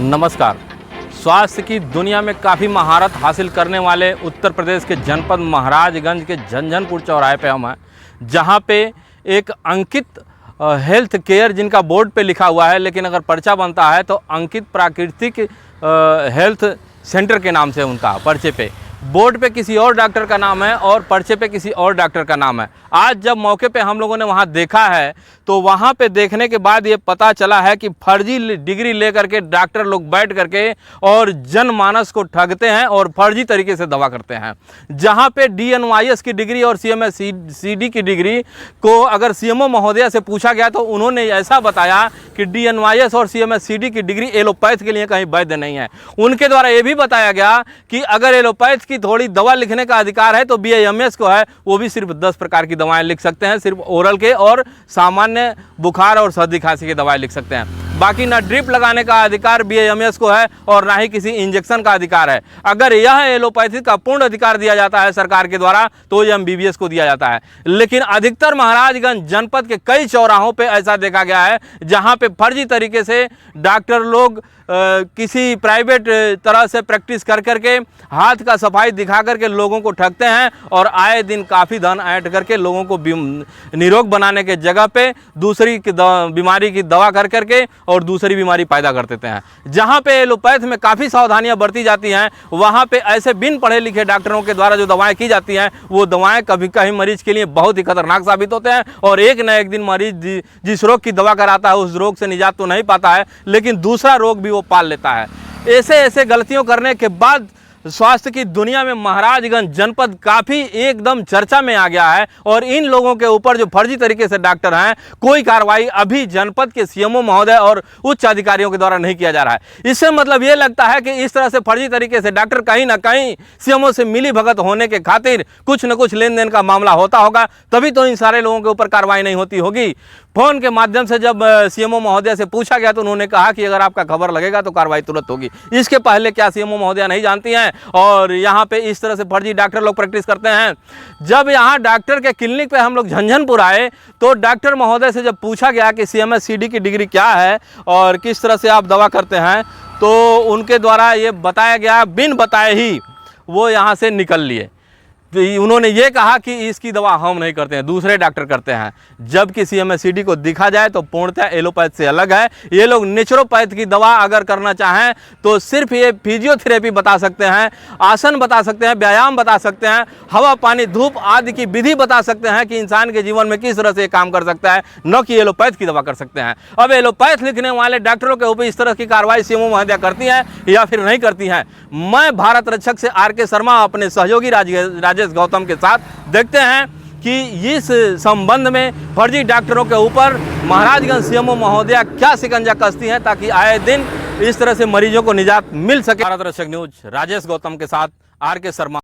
नमस्कार। स्वास्थ्य की दुनिया में काफ़ी महारत हासिल करने वाले उत्तर प्रदेश के जनपद महाराजगंज के झंझनपुर चौराहे पे हम हैं, जहां पे एक अंकित हेल्थ केयर जिनका बोर्ड पे लिखा हुआ है, लेकिन अगर पर्चा बनता है तो अंकित प्राकृतिक हेल्थ सेंटर के नाम से उनका पर्चे पे, बोर्ड पे किसी और डॉक्टर का नाम है और पर्चे पे किसी और डॉक्टर का नाम है। आज जब मौके पे हम लोगों ने वहाँ देखा है तो वहाँ पे देखने के बाद ये पता चला है कि फर्जी डिग्री लेकर के डॉक्टर लोग बैठ करके और जनमानस को ठगते हैं और फर्जी तरीके से दवा करते हैं। जहाँ पे DNYS की डिग्री और CMSCD की डिग्री को अगर CMO महोदया से पूछा गया तो उन्होंने ऐसा बताया कि DNYS और CMSCD की डिग्री एलोपैथ के लिए कहीं वैध नहीं है। उनके द्वारा ये भी बताया गया कि अगर एलोपैथ की थोड़ी दवा लिखने का अधिकार है तो BIMS को है, वो भी सिर्फ 10 प्रकार की दवाएं लिख सकते हैं, सिर्फ ओरल के और सामान्य बुखार और सर्दी खांसी की दवाएं लिख सकते हैं। बाकी ना ड्रिप लगाने का अधिकार BIMS को है और ना ही किसी इंजेक्शन का अधिकार है। अगर यह एलोपैथी का पूर्ण अधिकार दिया जाता है सरकार के द्वारा तो ये MBBS को दिया जाता है। लेकिन अधिकतर महाराजगंज जनपद के कई चौराहों पे ऐसा देखा गया है जहां पे फर्जी तरीके से डॉक्टर लोग किसी प्राइवेट तरह से प्रैक्टिस कर करके हाथ का सफाई दिखा करके लोगों को ठगते हैं और आए दिन काफ़ी धन ऐंठ करके लोगों को निरोग बनाने के जगह पे दूसरी बीमारी की दवा कर करके और दूसरी बीमारी पैदा कर देते हैं। जहाँ पे एलोपैथ में काफ़ी सावधानियां बरती जाती हैं, वहाँ पे ऐसे बिन पढ़े लिखे डॉक्टरों के द्वारा जो दवाएं की जाती हैं वो दवाएं कभी कभी मरीज के लिए बहुत ही खतरनाक साबित होते हैं और एक न एक दिन मरीज जिस रोग की दवा कराता है उस रोग से निजात तो नहीं पाता है, लेकिन दूसरा रोग भी वो पाल लेता है। ऐसे गलतियों करने के बाद स्वास्थ्य की दुनिया में महाराजगंज जनपद काफ़ी एकदम चर्चा में आ गया है और इन लोगों के ऊपर जो फर्जी तरीके से डॉक्टर हैं कोई कार्रवाई अभी जनपद के CMO महोदय और उच्च अधिकारियों के द्वारा नहीं किया जा रहा है। इससे मतलब ये लगता है कि इस तरह से फर्जी तरीके से डॉक्टर कहीं ना कहीं CMO से मिली भगत होने के खातिर कुछ न कुछ लेन देन का मामला होता होगा, तभी तो इन सारे लोगों के ऊपर कार्रवाई नहीं होती होगी। फ़ोन के माध्यम से जब CMO महोदया से पूछा गया तो उन्होंने कहा कि अगर आपका खबर लगेगा तो कार्रवाई तुरंत होगी। इसके पहले क्या CMO महोदया नहीं जानती हैं और यहाँ पे इस तरह से फर्जी डॉक्टर लोग प्रैक्टिस करते हैं। जब यहाँ डॉक्टर के क्लिनिक पे हम लोग झंझनपुर आए तो डॉक्टर महोदय से जब पूछा गया कि CMSCD की डिग्री क्या है और किस तरह से आप दवा करते हैं तो उनके द्वारा ये बताया गया, बिन बताए ही वो यहाँ से निकल लिए। तो उन्होंने ये कहा कि इसकी दवा हम नहीं करते हैं, दूसरे डॉक्टर करते हैं, जबकि CMSCD को देखा जाए तो पूर्णतः एलोपैथ से अलग है। ये लोग नेचुरोपैथ की दवा अगर करना चाहें तो सिर्फ ये फिजियोथेरेपी बता सकते हैं, आसन बता सकते हैं, व्यायाम बता सकते हैं, हवा पानी धूप आदि की विधि बता सकते हैं कि इंसान के जीवन में किस तरह से काम कर सकता है, न कि एलोपैथ की दवा कर सकते हैं। अब एलोपैथ लिखने वाले डॉक्टरों के ऊपर इस तरह की कार्रवाई CMO महोदया करती हैं या फिर नहीं करती हैं। मैं भारत रक्षक से RK शर्मा अपने सहयोगी राजेश गौतम के साथ देखते हैं कि इस संबंध में फर्जी डॉक्टरों के ऊपर महाराजगंज CMO महोदया क्या शिकंजा कसती हैं ताकि आए दिन इस तरह से मरीजों को निजात मिल सके। भारत रक्षक न्यूज राजेश गौतम के साथ RK शर्मा।